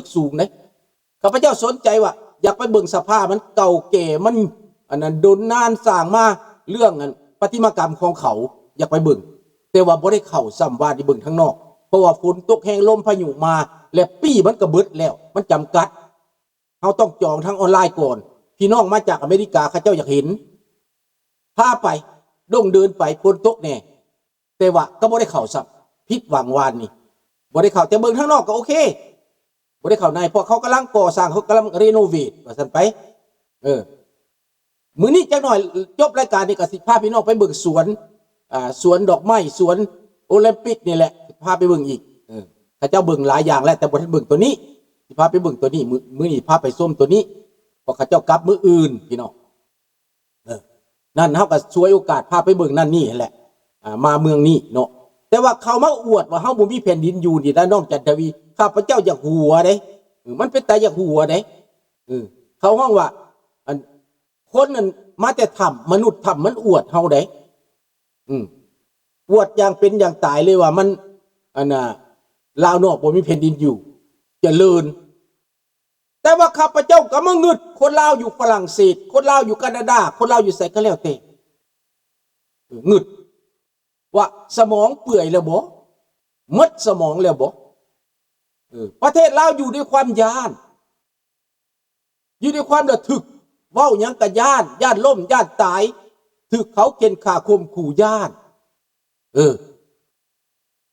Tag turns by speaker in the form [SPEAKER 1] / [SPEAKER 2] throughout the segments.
[SPEAKER 1] กสูงนะข้าพเจ้าสนใจว่าอยากไปเบิ่งสภาพมันเก่าแก่มันอันนั้นโดนนานสร้างมาเรื่องอันประติมากรรมของเขาอยากไปเบิ่งแต่ว่าบ่ได้เข้าซ้ำว่าที่เบิ่งข้างนอกเพราะว่าฝนตกแห้งลมพายุมาและปีมันก็เบิดแล้วมันจำกัดเราต้องจองทางออนไลน์ก่อนพี่น้องมาจากอเมริกาเขาเจ้าอยากเห็นพาไปดงเดินไปฝนตกแน่แต่ว่าก็บ่ได้เข้าซ้ำผิดหวังวานนี่บ่ได้เข้าแต่เบิ่งข้างนอกก็โอเคบ่ได้เข้าในเพราะเขากำลังก่อสร้างเขากำลังรีโนเวทว่าซั่นไปมื้อนี้จักหน่อยจบรายการนี่ก็สิพาพี่น้องไปเบิ่งสวนดอกไม้สวนโอลิมปิกนี่แหละพาไปเบิ่งอีกเขาเจ้าเบิ่งหลายอย่างแล้วแต่บ่ทันเบิ่งตัวนี้สิพาไปเบิ่งตัวนี้มื้อนี้พาไปส้มตัวนี้เพราะเขาเจ้ากลับมื้ออื่นพี่น้องนั่นเฮาก็ช่วยโอกาสพาไปเบิ่งนั่นนี่แหละมาเมืองนี้เนาะแต่ว่าเขามาอวดว่าเฮาบ่มีแผ่นดินอยู่นี่นะน้องจันทวีข้าพเจ้าอยากหัวเด้มันเป็นตาอยากหัวเด้เขาห้องว่าคนนั้นมาแต่ถ้ำมนุษย์ถ้ำมันอวดเฮาเด้อวดอย่างเป็นอย่างตายเลยว่ามันลาวนอกบ่มีแผ่นดินอยู่เจริญแต่ว่าข้าพเจ้าก็มางึดคนลาวอยู่ฝรั่งเศสคนลาวอยู่แคนาดาคนลาวอยู่ไสก็แล้วแต่งึดว่าสมองเปื่อยแล้วบ่หมดสมองแล้วบ่ประเทศลาวอยู่ด้วยความย้านอยู่ด้วยความระทึกเว้าหยังก็ย้านล่มย้านตายถึกเขาเข็นฆ่าข่มขู่ย้าน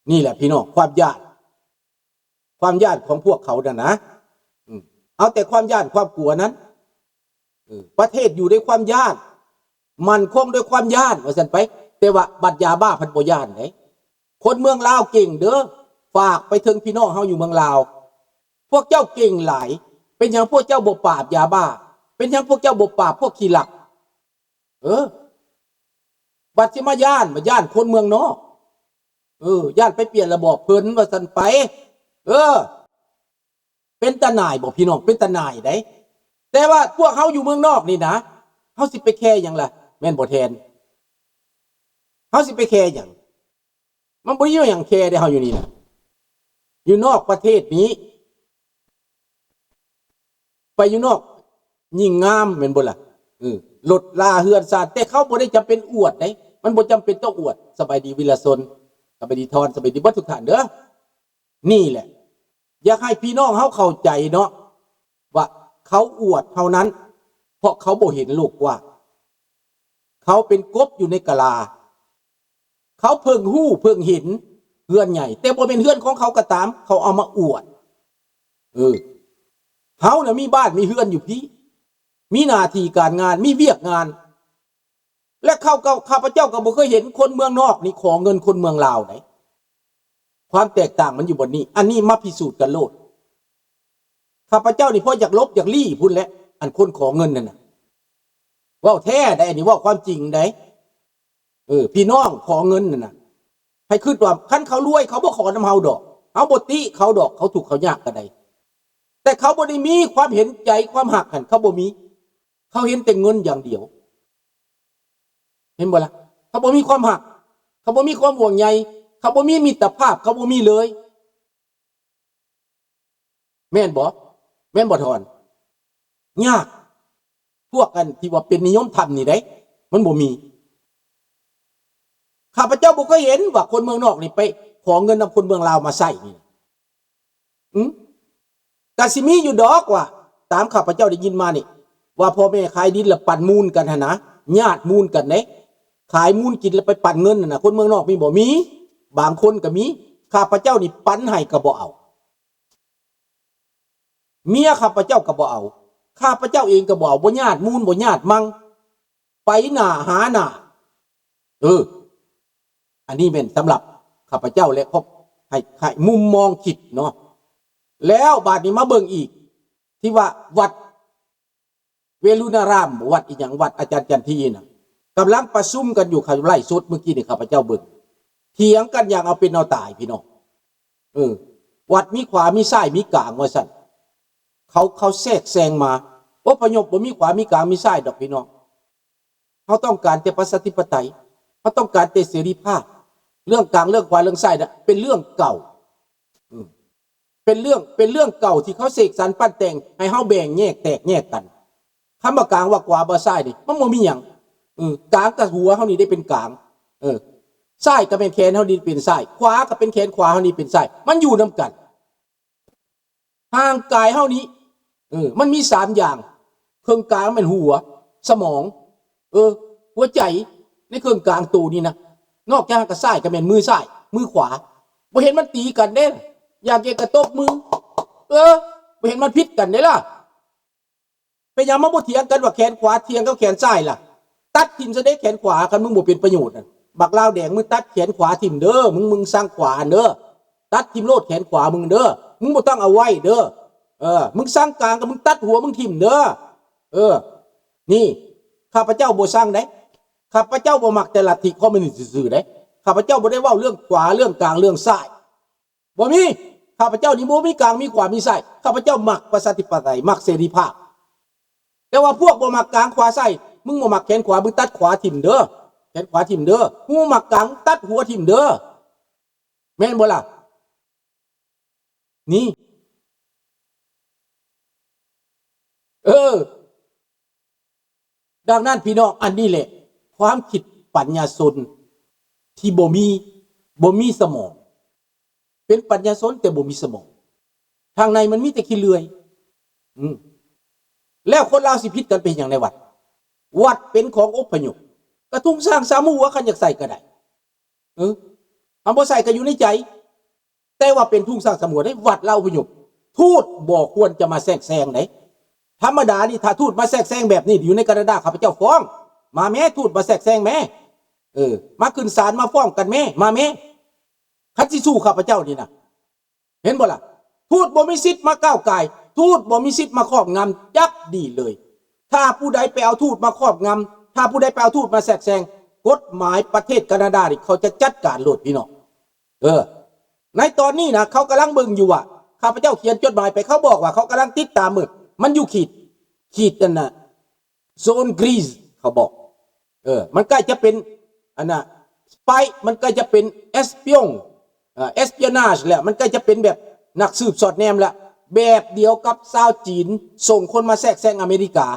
[SPEAKER 1] นี่แหละพี่น้องความย้านของพวกเขาน่ะนะเอาแต่ความย้านความกลัวนั้นประเทศอยู่ด้วยความย้านมันคงด้วยความย้านว่าซั่นไปแต่ว่าบัดยาบ้าพันบ่ย้านไหนคนเมืองลาวเก่งเด้อฝากไปถึงพี่น้องเฮาอยู่เมืองลาวพวกเจ้าเก่งหลายเป็นหยังพวกเจ้าบ่ปราบยาบ้าเป็นหยังพวกเจ้าบ่ปราบพวกขี้หลักบัดสิมาย้านคนเมืองนอกย้านไปเปลี่ยนระบอบเพิ่นว่าซั่นไปเป็นตาหน่ายบ่พี่น้องเป็นตาหน่ายได้แต่ว่าพวกเฮาอยู่เมืองนอกนี่นะเฮาสิไปแคร์หยังล่ะแม่นบ่แทนเฮาสิไปแคร์หยังมันบ่มีหยังแคร์ได้เฮาอยู่นี่นะอยู่นอกประเทศนี้ไปอยู่นอกยิ่งงามแม่นบ่ล่ะลดลาเฮือนซาแต่เขาบ่ได้จำเป็นอวดได้มันบ่จำเป็นต้องอวดสบายดีวิลาชนสบายดีทอนสบายดีเบิดทุกท่านเด้อนี่แหละอยากให้พี่น้องเขาเข้าใจเนาะว่าเขาอวดเท่านั้นเพราะเขาบ่เห็นโลกว่าเขาเป็นกบอยู่ในกะลาเขาเพิ่งหู้เพิ่งเห็นเฮือนใหญ่แต่บ่เป็นเฮือนของเขาก็ตามเขาเอามาอวดเขาน่ะมีบ้านมีเฮือนอยู่พี่มีหน้าที่การงานมีเวียกงานและข้าพเจ้าก็บ่เคยเห็นคนเมืองนอกนี่ขอเงินคนเมืองลาวไหนความแตกต่างมันอยู่บนนี้อันนี้มาพิสูจน์กันโลดข้าพเจ้านี่พออยากลบอยากลี่พุ่นแล้วอันคนขอเงินนั่นน่ะว่าแท้ได้อันนี้ว่าความจริงได้พี่น้องขอเงินนั่นน่ะให้คิดว่าคันเขารวยเขาบ่ขอนำเฮาดอกเฮาบ่ติเขาดอกเขาถูกเขายากก็ได้แต่เขาบ่ได้มีความเห็นใจความหักกันเขาบ่มีเขาเห็นแต่เงินอย่างเดียวเห็นบ่ล่ะเขาบ่มีความหักเขาบ่มีความห่วงใยเขาบ่มีมิตรภาพเขาบ่มีเลยแม่นบ่ทอนยากพวกกันที่ว่าเป็นนิยมธรรมนี่ได้มันบ่มีข้าพเจ้าบ่เคยเห็นว่าคนเมืองนอกนี่ไปขอเงินนำคนเมืองลาวมาใช้นี่ก็สิมีอยู่ดอกว่าตามข้าพเจ้าได้ยินมานี่ว่าพ่อแม่ขายดินแล้วปั่นมูลกันหั่นนะญาติมูลกันเด้ขายมูลกินแล้วไปปั่นเงินน่ะคนเมืองนอกมีบ่มีบางคนก็มีข้าพเจ้านี่ปั่นให้ก็บ่เอาเมียข้าพเจ้าก็บ่เอาข้าพเจ้าเองก็บ่เอาบ่ญาติมูลบ่ญาติมั่งไปหน้าหาหน้าอันนี้เป็นสำหรับข้าพเจ้าและครอบให้มุมมองคิดเนาะแล้วบาดนี้มาเบิ่งอีกที่ว่าวัดเวรุณารามวัดอีหยังวัดอาจารย์จันทีน่ะกำลังประชุมกันอยู่เขาไล่สดเมื่อกี้นี่ข้าพเจ้าเบิ่งเถียงกันอย่างเอาเป็นเอาตายพี่น้องวัดมีขวามีซ้ายมีกลางว่าซั่นเขาแทรกแซงมาอพยพบ่มีขวามีกลางมีซ้ายดอกพี่น้องเขาต้องการแต่ประชาธิปไตยเขาต้องการแต่เสรีภาพเรื่องกลางเรื่องขวาเรื่องซ้ายน่ะเป็นเรื่องเก่า เป็นเรื่องเก่าที่เขาเสกสรรปั้นแต่งให้เฮาแบ่งแยกแตกแยกกันคำว่ากลางว่ากว่าบ่ซ้ายนี่มันบ่มีหยังกลางกับหัวเฮานี่ได้เป็นกลางซ้ายก็เป็นแขนเฮานี่เป็นซ้ายขวาก็เป็นแขนขวาเฮานี่เป็นซ้ายมันอยู่นำกันห่างกายเฮานี้มันมี3อย่างเครื่องกลางเป็นหัวสมองหัวใจในเครื่องกลางตัวนี้นะนอกจากกับซ้ายก็เป็นมือซ้ายมือขวาบ่เห็นมันตีกันเด้อยากเกกระตบมือบ่เห็นมันพิษกันเด้ล่ะเป็นหยังมาบ่เถียงกันว่าแขนขวาเถียงกับแขนซ้ายล่ะตัดทิ่มซะเด้แขนขวาคันมึงบ่เป็นประโยชน์น่ะบักลาวแดงมึงตัดแขนขวาทิ่มเด้อมึงสร้างขวาเด้อตัดทิ่มโลดแขนขวามึงเด้อมึงบ่ต้องเอาไว้เด้อมึงสร้างกลางกับมึงตัดหัวมึงทิ่มเด้อนี่ข้าพเจ้าบ่สร้างได้ข้าพเจ้าบ่มักแต่ลัทธิคอมมิวนิสต์ซื่อๆได้ข้าพเจ้าบ่ได้เว้าเรื่องขวาเรื่องกลางเรื่องซ้ายบ่มีข้าพเจ้านี่บ่มีกลางมีขวามีซ้ายข้าพเจ้ามักประชาธิปไตยมักเสรีภาพแต่ว่าพวกบ่มักกลางขวาซ้ายมึงบ่มักแขนขวามึงตัดขวาทิ่มเด้อแขนขวาทิ่มเด้อมึงบ่มักกลางตัดหัวทิ่มเด้อแม่นบ่ล่ะนี่ดังนั้นพี่น้องอันนี้แหละความคิดปัญญาชนที่บ่มีสมองเป็นปัญญาชนแต่บ่มีสมองทางในมันมีแต่ขี้เลื่อยแล้วคนลาวสิผิดกันเป็นอย่างในวัดเป็นของอพยพกระทุ่งสร้างสามหัวคันอยากใส่ก็ได้คำบ่ใส่ก็อยู่ในใจแต่ว่าเป็นทุ่งสร้างสามหัวได้วัดเราอพยพทูตบ่ควรจะมาแทรกแซงไหนธรรมดานี่ถ้าทูตมาแทรกแซงแบบนี้อยู่ในแคนาดาข้าพเจ้าฟ้องมาแม่ทูตมาแทรกแซงแม่มาขึ้นศาลมาฟ้องกันแม่มาแม่คัดสิสู้ข้าพเจ้านี่นะเห็นบ่ล่ะทูตบ่มีสิทธิ์มาก้าวไก่ทูตบ่มีสิทธิ์มาครอบงำยักดีเลยถ้าผู้ใดไปเอาทูตมาครอบงำถ้าผู้ใดไปเอาทูตมาแทรกแซงกฎหมายประเทศแคนาดานี่เขาจะจัดการโลดพี่น้องในตอนนี้นะเขากำลังเบิ่งอยู่ว่าข้าพเจ้าเขียนจดหมายไปเขาบอกว่าเขากำลังติดตามมือมันอยู่ขีดนั่นน่ะโซนกรีซเขาบอกมันใกล้จะเป็นอันน่ะสไปมันใกล้จะเป็นเอสเปียงเอสเปียนาจแหละมันใกล้จะเป็นแบบนักสืบสอดแนมละแบบเดียวกับชาวจีนส่งคนมาแทรกแซงอเมริกา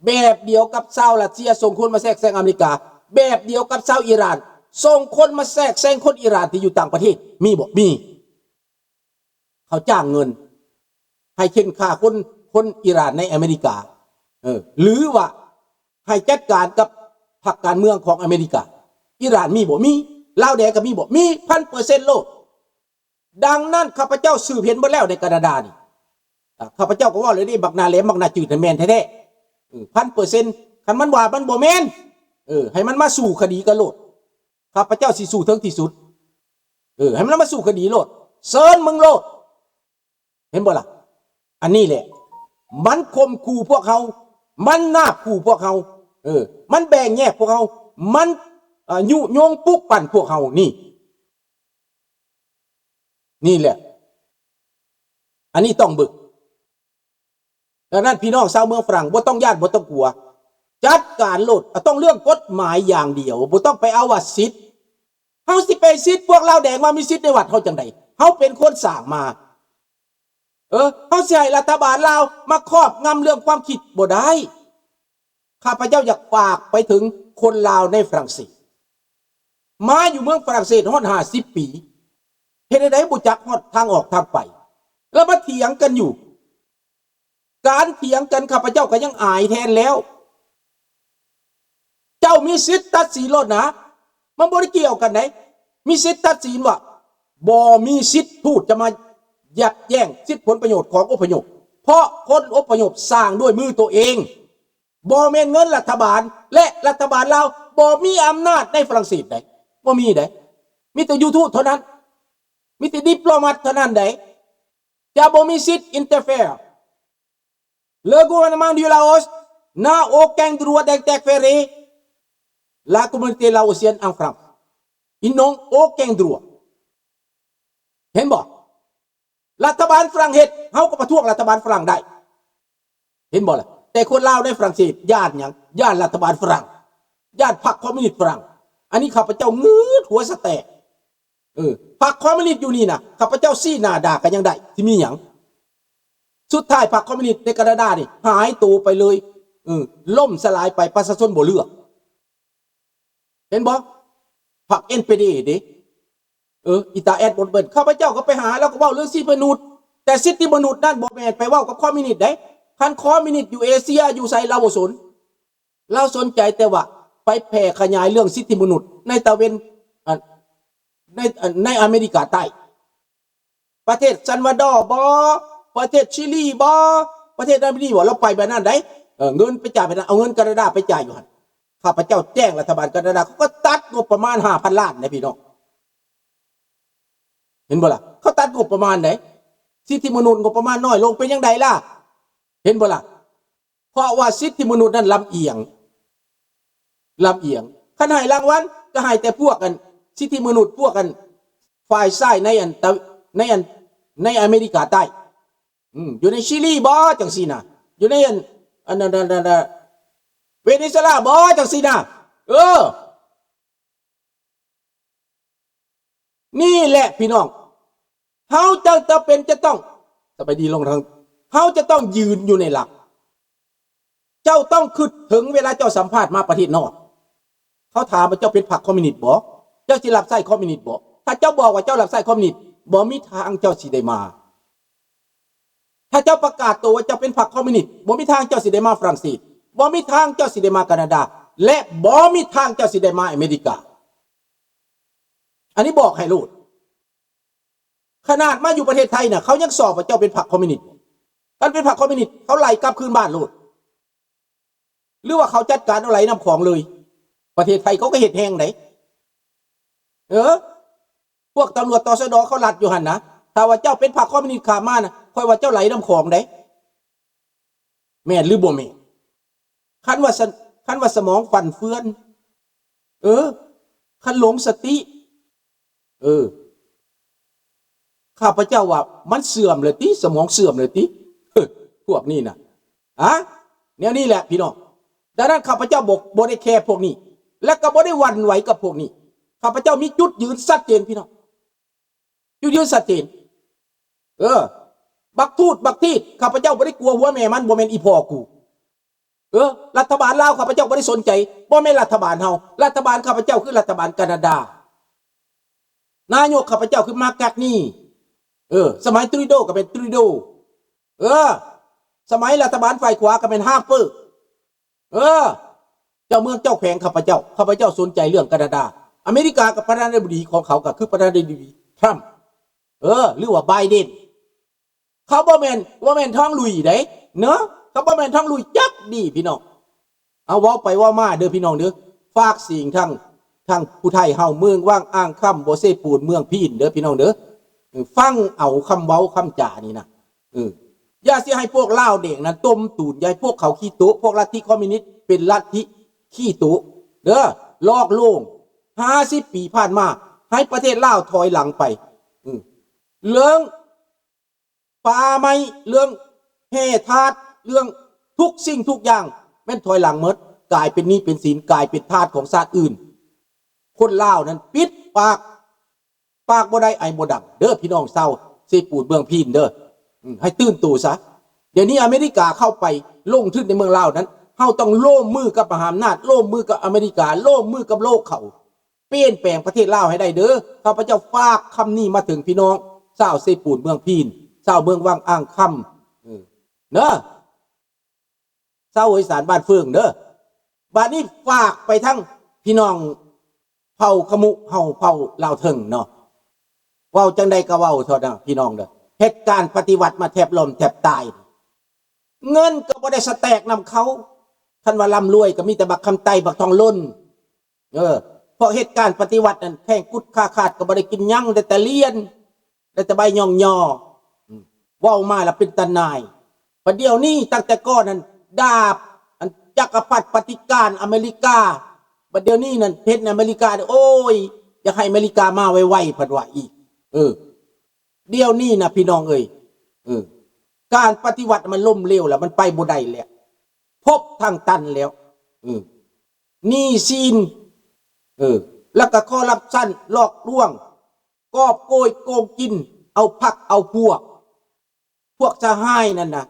[SPEAKER 1] แบบเดียวกับชาวรัสเซียส่งคนมาแทรกแซงอเมริกาแบบเดียวกับชาวอิหร่านส่งคนมาแทรกแซงคนอิหร่านที่อยู่ต่างประเทศมีบ่มีเขาจ้างเงินให้เข็นฆ่าคนอิหร่านในอเมริกาหรือว่าให้จัดการกับพรรคการเมืองของอเมริกาอิหร่านมีบ่มีลาวแดงก็มีบ่มี 1,000% โลกดังนั้นข้าพเจ้าสืบเห็นหมดแล้วในแคนาดานี่ข้าพเจ้าก็ว่าเลยนี่บักนาแหลมบักนาจืดแม่นแท้ๆ 1,000% คันมันว่ามันบ่แม่นให้มันมาสู่คดีกันโลดข้าพเจ้าสิสู้ถึงที่สุดให้มันมาสู่คดีโลดเซินมึงโลดเห็นบ่ล่ะอันนี้แหละมันข่มขู่พวกเขามันนาบขู่พวกเขามันแบ่งแยกพวกเขามันยุโยงปลุกปั่นพวกเขานี่แหละอันนี้ต้องบึกดังนั้นพี่น้องชาวเมืองฝรั่งบ่ต้องญาติบ่ต้องกลัวจัดการโลดต้องเรื่องกฎหมายอย่างเดียวบ่ต้องไปเอาว่าสิทธิ์เฮาสิไปสิทธิ์พวกเราแดงมามีสิทธิ์ในวัดเฮาจังได๋เฮาเป็นคนสร้างมาเขาสิให้รัฐบาลลาวมาครอบงำเรื่องความคิดบ่ได้ข้าพเจ้าอยากฝากไปถึงคนลาวในฝรั่งเศสมาอยู่เมืองฝรั่งเศสฮอด50 ปีเฮ็ดได้บ่จักฮอดทางออกทางไปแล้วมาเถียงกันอยู่การเถียงกันข้าพเจ้าก็ยังอายแทนแล้วเจ้ามีสิทธิ์ตัดสินโลดนะมันบ่ได้เกี่ยวกันไหนมีสิทธิ์ตัดสินว่าบ่มีสิทธิ์ทูตจะมายักแย่งสิทธิผลประโยชน์ของอพยพเพราะคนอพยพสร้างด้วยมือตัวเองบ่แม่นเงินรัฐบาลและรัฐบาลเราบ่มีอำนาจในฝรั่งเศสได้บ่มีได้มีแต่ยูทูตเท่านั้นมีแต่ดิปโลมาตเท่านั้นได้จะบ่มีสิทธิ์อินเตอร์เฟร์le gouvernement du Laos n'a aucun droit d'interférer la communauté laotienne en France ils n'ont aucun droit เห็นบ่รัฐบาลฝรั่งเฮ็ดเฮาก็ประท้วงรัฐบาลฝรั่งได้เห็นบ่ล่ะแต่คนลาวในฝรั่งเศสญาติหยังญาติรัฐบาลฝรั่งญาติพรรคคอมมิวนิสต์ฝรั่งอันนี้ข้าพเจ้างืดหัวสะแตก พรรคคอมมิวนิสต์อยู่นี่นะข้าพเจ้าซี่หน้าด่ากันยังได้ที่มีหยังสุดท้ายพรรคคอมมิวนิสต์ในแคนาดานี่หายตัวไปเลยล่มสลายไปประชาชนบ่เลือกเห็นบ่พรรค NPD เด้อิตาแอดบนเบิดข้าพเจ้าก็ไปหาแล้วก็เว้าเรื่องสิทธิมนุษย์แต่สิทธิมนุษย์นั่นบ่แม่นไปเว้ากับคอมมิวนิสต์ได้คันคอมมิวนิสต์อยู่เอเชียอยู่ไสเราบ่สนเราสนใจแต่ว่าไปแผ่ขยายเรื่องสิทธิมนุษย์ในตะเวนในอเมริกาใต้ประเทศซัลวาดอร์บ่ประเทศชิลีบ่ประเทศนั้นนี่บ่เราไปแบบนั้นได้เงินไปจ่ายไปนั้นเอาเงินแคนาดาไปจ่ายอยู่หั่นข้าพเจ้าแจ้งรัฐบาลแคนาดาเขาก็ตัดงบประมาณ 5,000 ล้านนะพี่น้องเห็นบ่ล่ะเขาตัดงบประมาณไหนสิทธิมนุษย์งบประมาณน้อยลงเป็นยังไงล่ะเห็นบ่ล่ะเพราะว่าสิทธิมนุษย์นั้นลำเอียงคันให้รางวัลก็ให้แต่พวกกันสิทธิมนุษย์พวกกันฝ่ายซ้ายในอเมริกาใต้อยู่ในชิลีบ่จังซี่น่ะอยู่ในเวเนซุเอลาบ่จังซี่น่ะนี่แหละพี่น้องเฮาจะเป็นจะต้องสบายดีลงทางเฮาจะต้องยืนอยู่ในหลักเจ้าต้องคิดถึงเวลาเจ้าสัมภาษณ์มาประเทศนอกเขาถามว่าเจ้าเป็นพรรคคอมมิวนิสต์บ่เจ้าสิรับใช้คอมมิวนิสต์บ่ถ้าเจ้าบอกว่าเจ้ารับใช้คอมมิวนิสต์บ่มีทางเจ้าสิได้มาถ้าเจ้าประกาศตัวว่าเจ้าเป็นพรรคคอมมิวนิสต์บ่มีทางเจ้าสิได้มาฝรั่งเศสบ่มีทางเจ้าสิได้มาแคนาดาและบ่มีทางเจ้าสิได้มาอเมริกาอันนี้บอกให้รู้ขนาดมาอยู่ประเทศไทยน่ะเขายังสอบว่าเจ้าเป็นพรรคคอมมิวนิสต์การเป็นพรรคคอมมิวนิสต์เขาไล่กลับคืนบ้านโลดหรือว่าเขาจัดการเอาไหลน้ำของเลยประเทศไทยเขาก็เห็ดแห้งไหนพวกตำรวจตชดเขาลัดอยู่หันนะถ้าว่าเจ้าเป็นพรรคคอมมิวนิสต์ขามานะค่อยว่าเจ้าไหลน้ำของไหนแม่นหรือบ่แม่นคันว่าสมองฟันเฟือนคันหลงสติข้าพเจ้าว่ามันเสื่อมเลยติสมองเสื่อมเลยติพวกนี้นะแนวนี้แหละพี่น้องดังนั้นข้าพเจ้าบ่ได้แคร์พวกนี้และก็บ่ได้หวั่นไหวกับพวกนี้ข้าพเจ้ามีจุดยืนชัดเจนพี่น้องจุดยืนชัดเจนบักทูตบักทีดข้าพเจ้าบ่ได้กลัวหัวแม่มันบ่แม่นอีพ่อกูรัฐบาลลาวข้าพเจ้าบ่ได้สนใจบ่แม่นรัฐบาลเฮารัฐบาลข้าพเจ้าคือรัฐบาลแคนาดานายกข้าพเจ้าคือมาร์การ์นี่สมัยทรูโดก็เป็นทรูโดสมัยรัฐบาลฝ่ายขวาก็เป็นฮาร์เปอร์เจ้าเมืองเจ้าแขวงข้าพเจ้าสนใจเรื่องแคนาดาอเมริกากับประธานาธิบดีของเขาก็คือประธานาธิบดีทรัมป์หรือว่าไบเดนเขาบ่แม่นท้องลุยได้เนาะเขาบ่แม่นท้องลุยจักดีพี่น้องเอาเว้าไปว่ามาเด้อพี่น้องเด้อฝากสิ่งทั้งผู้ไทยเฮาเมืองว่างอ้างค่ำบ่เซปูนเมืองพีนเด้อพี่น้องเด้อฟังเอาคำเว้าคำจ่านี่นะอย่าสิให้พวกลาวเด็กนั้นต้มตูดอย่าให้พวกเขาขี้โต๊ะพวกลัทธิคอมมิวนิสต์เป็นลัทธิขี้โต๊ะเด้อลอกโลง50 ปีผ่านมาให้ประเทศลาวถอยหลังไปเรื่องป่าไม้เรื่องแห่ทาสเรื่องทุกสิ่งทุกอย่างแม่นถอยหลังหมดกลายเป็นหนี้เป็นสินกลายเป็นทาสของชาติอื่นคนลาวนั้นปิดปากบ่ได้ไอบ่ดังเด้อพี่น้องเศร้าเซปูดเมืองพีนเด้อให้ตื่นตัวซะเดี๋ยวนี้อเมริกาเข้าไปลงทุนในเมืองลาวนั้นเฮาต้องร่วมมือกับมหาอำนาจร่วมมือกับอเมริการ่วมมือกับโลกเขาเปลี่ยนแปลงประเทศลาวให้ได้เด้อข้าพเจ้าฝากคำนี้มาถึงพี่น้องชาวเซปูดเมืองพีนชาวเมืองวังอ่างคำเด้อชาวอีสานบ้านเฟืองเด้อบัดนี้ฝากไปทั้งพี่น้องเผ่าขมุเผ่าลาวเทิงเนาะเว้าจังใดก็เว้าเถอะนะพี่น้องเด้อเหตุการณ์ปฏิวัติมาแทบล้มแทบตายเงินก็บ่ได้สแตกนำเขาท่านว่าร่ำรวยก็มีแต่บักคำไตบักทองล้นเพราะเหตุการณ์ปฏิวัตินั้นแข่งกุดค่าขาดก็บ่ได้กินยั่งแต่เลียนแต่ใบย่องย่อเว้ามาแล้วเป็นตาหน่ายประเดี๋ยวนี้ตั้งแต่ก่อนนั้นดาบจักรพรรดิปฏิการอเมริกาประเดี๋ยวนี้นั่นเพชรอเมริกาโอ้ยอยากให้อเมริกามาไวๆเพิ่นว่าอีกเดี๋ยวนี้นะพี่น้องการปฏิวัติมันล่มเหลวแล้วมันไปบ่ได้แล้วพบทางตันแล้วหนี้สินแล้วก็คอร์รัปชันหลอกลวงโก กอบโกยโกงกินเอาพักเอาพวกสหายนั่นนะ